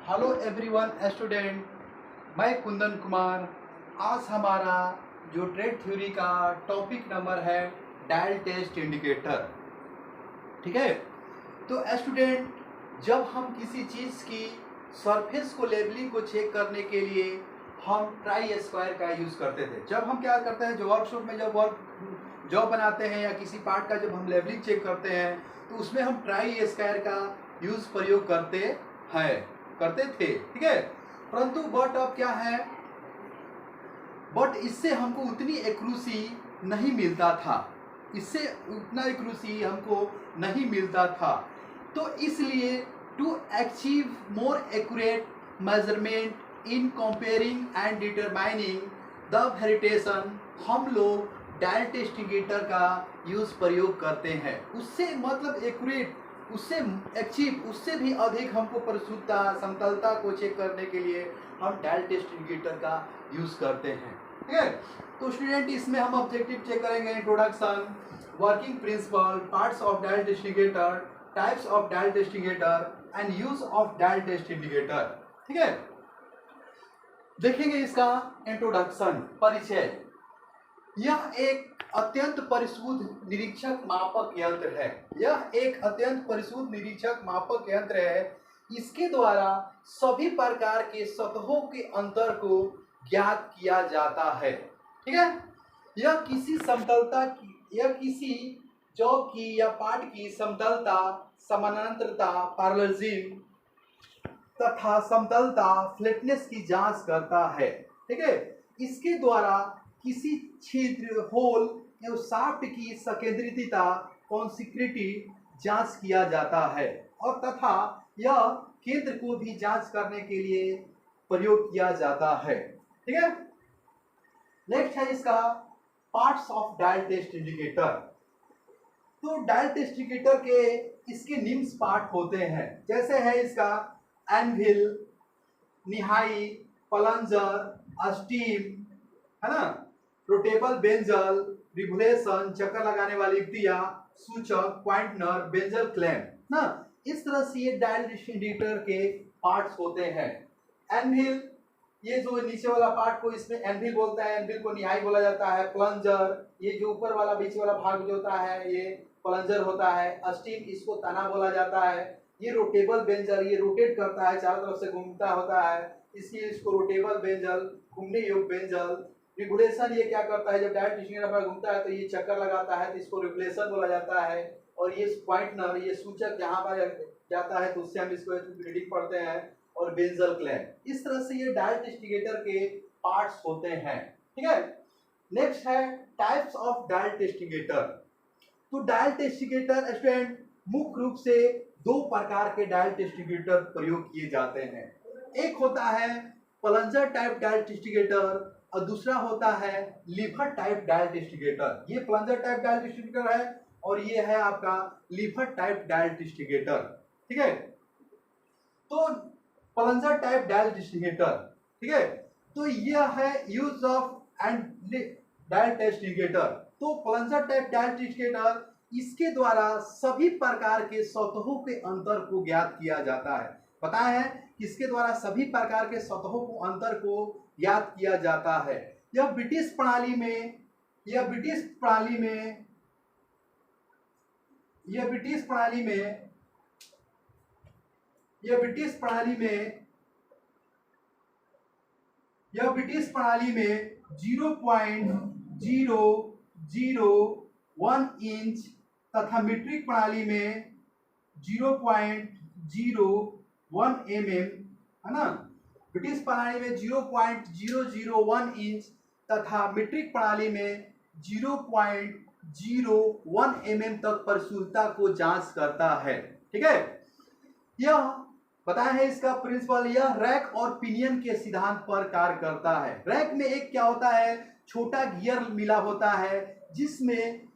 Hello everyone student, मैं कुंदन कुमार। आज हमारा जो ट्रेड थ्योरी का टॉपिक नंबर है डायल टेस्ट इंडिकेटर। ठीक है, तो स्टूडेंट, जब हम किसी चीज़ की सरफेस को लेवलिंग को चेक करने के लिए हम ट्राई स्क्वायर का यूज़ करते थे। जब हम क्या करते हैं, जो वर्कशॉप में जब जॉब बनाते हैं या किसी पार्ट का जब हम लेवलिंग चेक करते हैं तो उसमें हम ट्राई स्क्वायर का प्रयोग करते थे। ठीक है, परंतु बट अब क्या है, बट इससे हमको उतनी एक्यूरेसी नहीं मिलता था, इससे उतना एक्यूरेसी हमको नहीं मिलता था। तो इसलिए to achieve more accurate measurement in comparing and determining the variation हम लोग डायल टेस्ट इंडिकेटर का प्रयोग करते हैं। उससे मतलब एक्यूरेट, उससे अचीव, उससे भी अधिक हमको परिशुद्धता समतलता को चेक करने के लिए हम डायल टेस्ट इंडिकेटर का यूज करते हैं। ठीक है, तो स्टूडेंट इसमें हम ऑब्जेक्टिव चेक करेंगे, introduction, working principle, parts of dial test indicator, types of dial test indicator and use of dial test indicator. ठीक है, देखेंगे इसका इंट्रोडक्शन, परिचय। यह एक अत्यंत परिशुद्ध निरीक्षक मापक यंत्र है। यह एक अत्यंत परिशुद्ध निरीक्षक मापक यंत्र है। इसके द्वारा सभी प्रकार के सतहों के अंतर को ज्ञात किया जाता है। ठीक है, यह किसी समतलता की, यह किसी जॉब की या पार्ट की समतलता, समानांतरता, पैरेललिज्म तथा समतलता, फ्लैटनेस की जांच करता है। ठीक है, इसके द्वारा किसी छिद्र, होल या शाफ्ट की संकेंद्रितता, कॉन्सिक्रिटी जांच किया जाता है और तथा यह केंद्र को भी जांच करने के लिए प्रयोग किया जाता है। ठीक है, नेक्स्ट है इसका parts of dial test indicator. तो डायल टेस्ट इंडिकेटर के इसके निम्न पार्ट होते हैं, जैसे है इसका एनविल, निहाई, प्लंजर, स्टीम, है ना, रोटेबल बेंजल, रिवोल्यूशन, चक्कर लगाने वाली युक्तियां, सूचक, पॉइंटनर, बेंजल क्लैंप ना। इस तरह से ये डायल टेस्ट इंडिकेटर के पार्ट्स होते हैं। एनविल, ये जो नीचे वाला पार्ट को इसमें एनविल बोलता है, एनविल को निहाई बोला जाता है। प्लंजर, ये जो ऊपर वाला बीच वाला भाग जो होता है ये प्लंजर होता है। स्टीम, इसको तना बोला जाता है। ये रोटेबल बेंजल, ये रोटेट करता है, चारों तरफ से घूमता होता है, इसलिए इसको रोटेबल बेंजल, घूमने योग्य बेंजल। रिवोल्यूशन, ये क्या करता है, जब डायल टेस्ट इंडिकेटर पर घूमता है तो ये चक्कर लगाता है, तो इसको रिवोल्यूशन बोला जाता है। और ये पॉइंटनर, ये सूचक जहां पर जाता है तो उससे हम इसको रीडिंग पढ़ते हैं। और बेंजल क्लैंप, इस तरह से ये डायल टेस्ट इंडिकेटर के पार्ट्स होते हैं। ठीक है, नेक्स्ट है types of dial test indicator. तो डायल टेस्ट इंडिकेटर स्टूडेंट मुख्य रूप से दो प्रकार के डायल टेस्ट इंडिकेटर प्रयोग किए जाते हैं। एक होता है plunger type dial test indicator और दूसरा होता है लीफर टाइप डायल टेस्ट इंडिकेटर। ये plunger type dial test indicator है और ये है आपका लीफर टाइप डायल टेस्ट इंडिकेटर। ठीक है, तो plunger type dial test indicator, ठीक है, तो यह है use of and dial test indicator. तो plunger type dial test indicator, इसके द्वारा सभी प्रकार के सतहों के अंतर को ज्ञात किया जाता है। पता है किसके द्वारा सभी प्रकार के सतहों को अंतर को ज्ञात किया जाता है। यह ब्रिटिश प्रणाली में, यह ब्रिटिश प्रणाली में, यह ब्रिटिश प्रणाली में, यह ब्रिटिश प्रणाली में, यह ब्रिटिश प्रणाली में 0.001 इंच तथा मीट्रिक प्रणाली में 0.01 mm, है ना। ब्रिटिश प्रणाली में 0.001 इंच तथा मीट्रिक प्रणाली में 0.01 mm तक परिशुद्धता को जांच करता है। ठीक है, यह बताया है इसका प्रिंसिपल, यह रैक और पिनियन के सिद्धांत पर कार्य करता है। रैक में एक क्या होता है, छोटा गियर मिला होता है जिसमें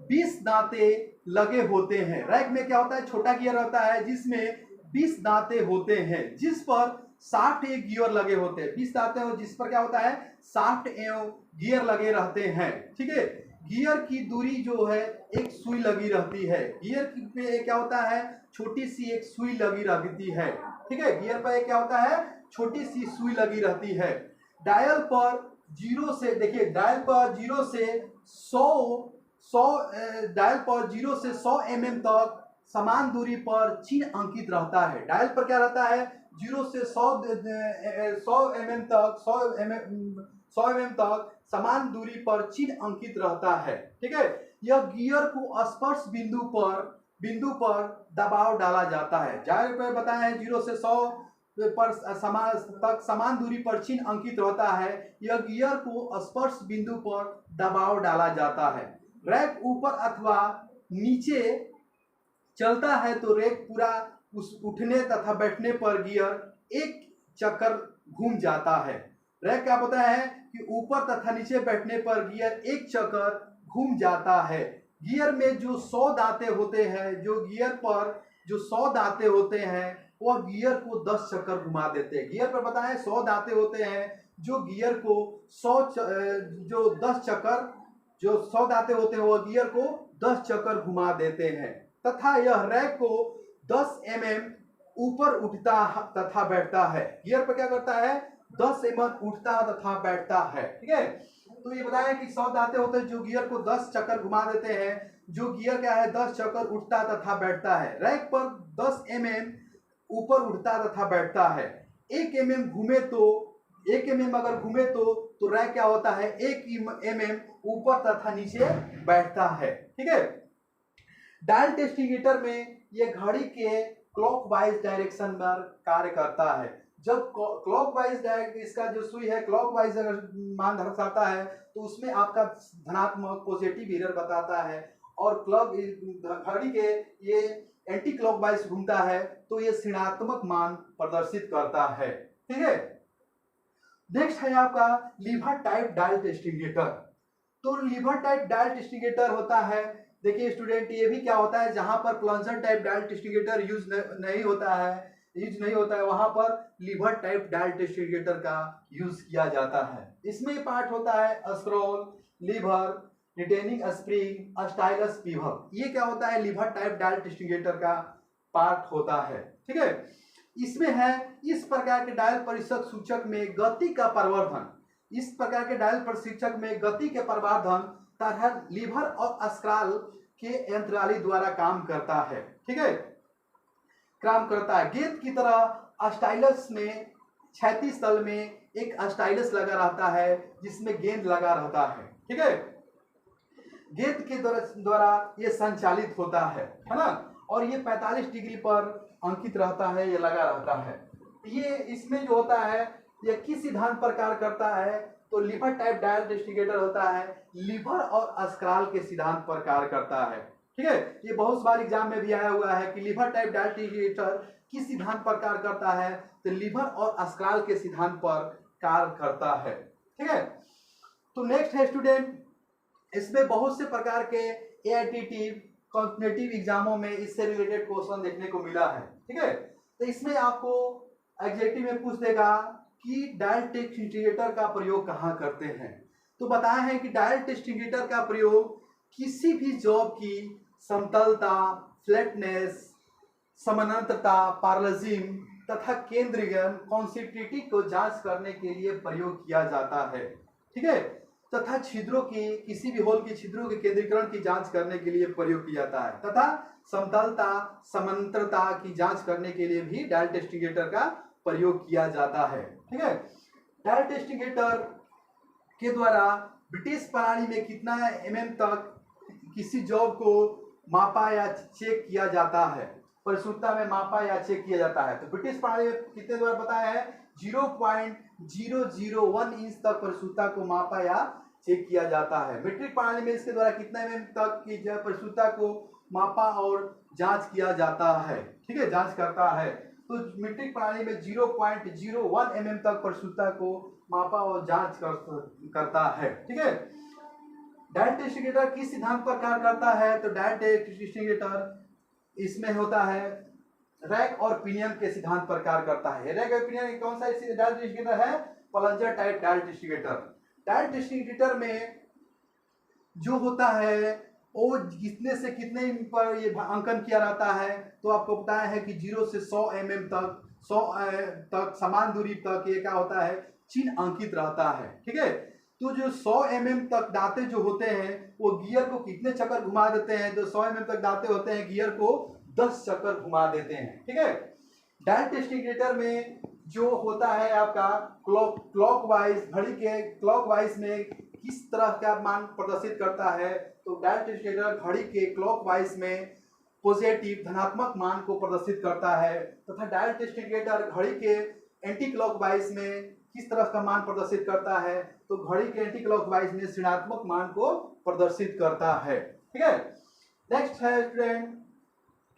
20 दांते लगे होते हैं। रैक में क्या होता है, छोटा गियर होता है जिसमें 20 दांते होते हैं, जिस पर 60 गियर लगे होते हैं। 20 दांते हो जिस पर क्या होता है, 60 गियर लगे रहते हैं। ठीक है, गियर की दूरी जो है एक सुई लगी रहती है। गियर पे क्या होता है, छोटी सी एक सुई लगी रहती है। ठीक है, गियर पर क्या होता है, छोटी सी सुई लगी रहती है। डायल पर 0 से, देखिए डायल पर 0 से 100 डायल पर 0 से 100 mm तक समान दूरी पर चिन्ह अंकित रहता है। डायल पर क्या रहता है, 0 से 100 mm तक 100 mm तक समान दूरी पर चिन्ह अंकित रहता है। ठीक है, यह गियर को स्पर्श बिंदु पर दबाव डाला जाता है। डायल पर बताया है 0 से 100 पर समान दूरी पर चिन्ह अंकित रहता है। यह गियर को स्पर्श बिंदु पर दबाव डाला जाता है। रैक ऊपर अथवा नीचे चलता है तो रैक पूरा उठने तथा बैठने पर गियर एक चक्कर घूम जाता है। रैक क्या होता है कि ऊपर तथा नीचे बैठने पर गियर एक चक्कर घूम जाता है। गियर में जो 100 दांते होते हैं, जो गियर पर जो 100 दांते होते हैं वह गियर को 10 चक्कर घुमा देते हैं। गियर पर बताएं 100 दांते होते हैं जो गियर को 100 दांते होते हैं वह गियर को 10 चक्कर घुमा देते हैं तथा यह रैक को 10 mm ऊपर उठता तथा बैठता है। गियर पर क्या करता है, 10 mm उठता तथा बैठता है। ठीक है, तो ये बताया कि 100 दांते होते हैं जो गियर को 10 चक्कर घुमा देते हैं, जो गियर क्या है 10 चक्कर उठता तथा बैठता है। रैक पर 10 mm ऊपर उठता तथा बैठता है। 1 mm अगर घूमे तो रैक क्या होता है 1 mm ऊपर तथा नीचे बैठता है। ठीक है, डायल टेस्टिंगेटर में ये घड़ी के क्लॉकवाइज डायरेक्शन में कार्य करता है। जब क्लॉकवाइज इसका जो सुई है क्लॉकवाइज अगर मान दर्शाता है तो उसमें आपका धनात्मक पॉजिटिव एरर बताता है, और घड़ी के ये एंटी क्लॉकवाइज घूमता है तो ये ऋणात्मक मान प्रदर्शित करता है। ठीक है, नेक्स्ट है आपका लीवर टाइप डायल टेस्टिंगेटर। तो लीवर टाइप डायल टेस्टिंगेटर होता है, देखिए स्टूडेंट ये भी क्या होता है, जहां पर प्लंजर टाइप डायल टेस्टिंगेटर यूज नहीं होता है वहां पर लीवर टाइप डायल टेस्टिंगेटर का यूज किया जाता है। इसमें पार्ट होता है scroll, lever, retaining spring, stylus pivot. ये क्या होता है, लीवर टाइप डायल टेस्टिंगेटर का पार्ट होता है। ठीक है, इसमें है इस प्रकार के डायल परिषद सूचक में गति का परिवर्धन, इस प्रकार के डायल प्रशिक्षक में गति के परिवर्धन तरह लीवर और स्क्रॉल के यंत्राली द्वारा काम करता है। ठीक है, काम करता है। गेंद की तरह स्टाइलस में क्षैतिज तल में एक स्टाइलस लगा रहता है जिसमें गेंद लगा रहता है। ठीक है, गेंद के द्वारा ये संचालित होता है ना, और ये 45 डिग्री पर अंकित रहता है, ये लगा रहता है। ये इसमें जो होता है ये किस सिद्धांत पर कार्य करता है, तो लीवर टाइप डायल टेस्टिंगेटर होता है लीवर और स्क्रॉल के सिद्धांत पर कार्य करता है। ठीक है, ये बहुत बार एग्जाम में भी आया हुआ है कि लीवर टाइप डायल टेस्टिंगेटर किस सिद्धांत पर कार्य करता है, तो लीवर और स्क्रॉल के सिद्धांत पर कार्य करता है। ठीक है, तो नेक्स्ट है स्टूडेंट, इसमें बहुत से प्रकार के एआईटीटी कॉम्पिटिटिव एग्जामों में इससे रिलेटेड क्वेश्चन देखने को मिला है। ठीक है, तो इसमें आपको एग्जेक्टिव में पूछ देगा कि डायल टेस्टिंगेटर का प्रयोग कहाँ करते हैं। तो बताया है कि डायल टेस्टिंगेटर का प्रयोग किसी भी जॉब की समतलता, फ्लैटनेस, समानांतरता, पैरेललिज्म तथा केंद्रीयन कॉन्सिस्टेंटी को जांच करने के लिए प्रयोग किया जाता है। ठीक है, तथा छिद्रों की किसी भी होल की छिद्रों के केंद्रीकरण की जांच करने के लिए प्रयोग किया जाता है, तथा समतलता, समांतरता की जांच करने के लिए भी डायल टेस्टिंगेटर का प्रयोग किया जाता है। ठीक है, डायल टेस्टिंगेटर के द्वारा ब्रिटिश प्रणाली में कितना mm तक किसी जॉब को मापा या चेक किया जाता है, परिशुद्धता में मापा या चेक किया जाता है। तो ब्रिटिश प्रणाली में कितने द्वारा बताया है, 0.001 इंच तक परिशुद्धता को मापा या चेक किया जाता है। मीट्रिक प्रणाली में इसके द्वारा कितना mm तक की परिशुद्धता को मापा और जांच किया जाता है। ठीक है, जांच करता है। तो मीट्रिक प्रणाली में 0.01 mm तक परिशुद्धता को मापा और जांच करता है। ठीक है, डायल टेस्टिंगेटर किस सिद्धांत पर कार्य करता है, तो डायल टेस्टिंगेटर इसमें होता है रैक और पिनियन के सिद्धांत पर कार्य करता है। रैक और पिनियन कौन सा डायल टेस्टिंगेटर है, प्लंजर टाइप डायल टेस्टिंगेटर। डायल टेस्टिंगेटर में जो होता है वो कितने से कितने पर ये अंकन किया रहता है, तो आपको पता है कि 0 से 100 mm तक 100 तक समान दूरी तक ये क्या होता है, चिन्ह अंकित रहता है। ठीक है, तो जो 100 mm तक दांते जो होते हैं वो गियर को कितने चक्कर घुमा देते हैं, जो 100 mm तक दांते होते हैं गियर को 10 चक्कर घुमा देते हैं। ठीक है, डायल टेस्ट इंडिकेटर में जो होता है आपका क्लॉकवाइज, घड़ी के क्लॉकवाइज में किस तरह का मान प्रदर्शित करता है, तो डायल टेस्ट इंडिकेटर घड़ी के क्लॉकवाइज में पॉजिटिव धनात्मक मान को प्रदर्शित करता है, तथा डायल टेस्ट इंडिकेटर घड़ी के एंटी क्लॉकवाइज में किस तरह का मान प्रदर्शित करता है, तो घड़ी के एंटी क्लॉकवाइज में ऋणात्मक मान को प्रदर्शित करता है। ठीक है, नेक्स्ट है स्टूडेंट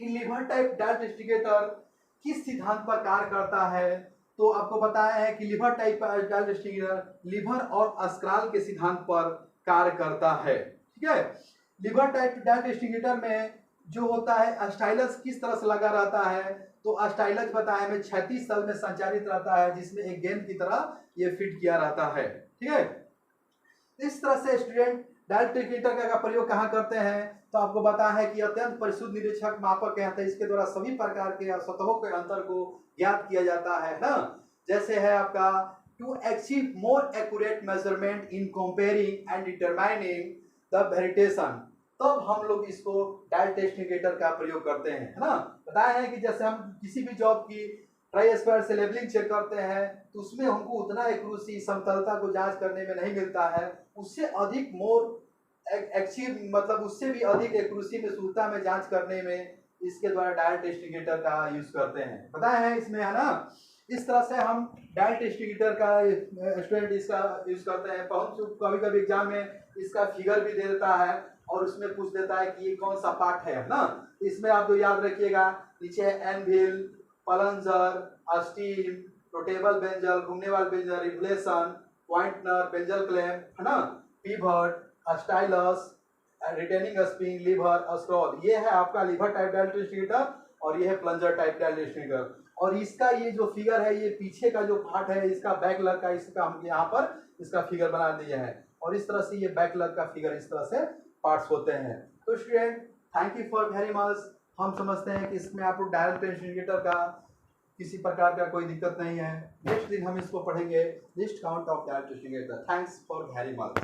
कि lever type dial test indicator किस सिद्धांत पर कार्य करता है, तो आपको बताया है कि lever type dial test indicator lever और अस्क्राल के सिद्धांत पर कार्य करता है। ठीक है, lever type dial test indicator में जो होता है स्टाइलस किस तरह से लगा रहता है, तो स्टाइलस बताया हमें क्षैतिज तल में संचालित रहता है, जिसमें एक गेंद की तरह ये फिट किया रहता है। ठीक है, इस तरह से स्टूडेंट डायल टेस्ट इंडिकेटर का प्रयोग कहाँ करते हैं, तो आपको पता है कि अत्यंत परिशुद्ध निरीक्षक मापक कहते हैं, इसके द्वारा सभी प्रकार के सतहों के अंतर को ज्ञात किया जाता है ना। जैसे है आपका to achieve more accurate measurement in comparing and determining the variation, तब हम लोग इसको डायल टेस्ट इंडिकेटर का प्रयोग करते हैं, है ना। बताया है कि जैसे हम किसी भी जॉब की ट्राई स्क्वायर से लेवलिंग चेक करते हैं तो उसमें हमको उतना एक्यूरेसी समतलता को जांच करने में नहीं मिलता है, उससे अधिक मोर एक्चुअल मतलब उससे भी अधिक एक्यूरेसी में शुद्धता में जांच करने में इसके द्वारा डायल टेस्ट इंडिकेटर का यूज करते हैं, पता है इसमें, है ना। इस तरह से हम डायल टेस्ट इंडिकेटर का स्टूडेंट इसका यूज करते हैं। कभी कभी एग्जाम में इसका फिगर भी दे देता है और उसमें पूछ देता है कि ये कौन सा पार्ट है ना। इसमें आप जो याद रखिएगा, नीचे anvil, plunger, stem, rotatable bezel, घूमने वाला bezel, revolution, pointer, bezel clamp, है ना, pivot, stylus, retaining spring, lever, scroll, ये है आपका lever type dial test indicator और ये है plunger type dial test indicator. और इसका ये जो फिगर है, ये पीछे का जो पार्ट है इसका बैक लग का, इसका हम यहाँ पर इसका फिगर बना दिया है और इस तरह से ये बैक लग का फिगर इस तरह से पार्ट्स होते हैं। तो student thank you for very much. हम समझते हैं कि इसमें आपको डायल टेस्ट इंडिकेटर का किसी प्रकार का कोई दिक्कत नहीं है। नेक्स्ट दिन हम इसको पढ़ेंगे, list count of dial test indicator. Thanks for very much.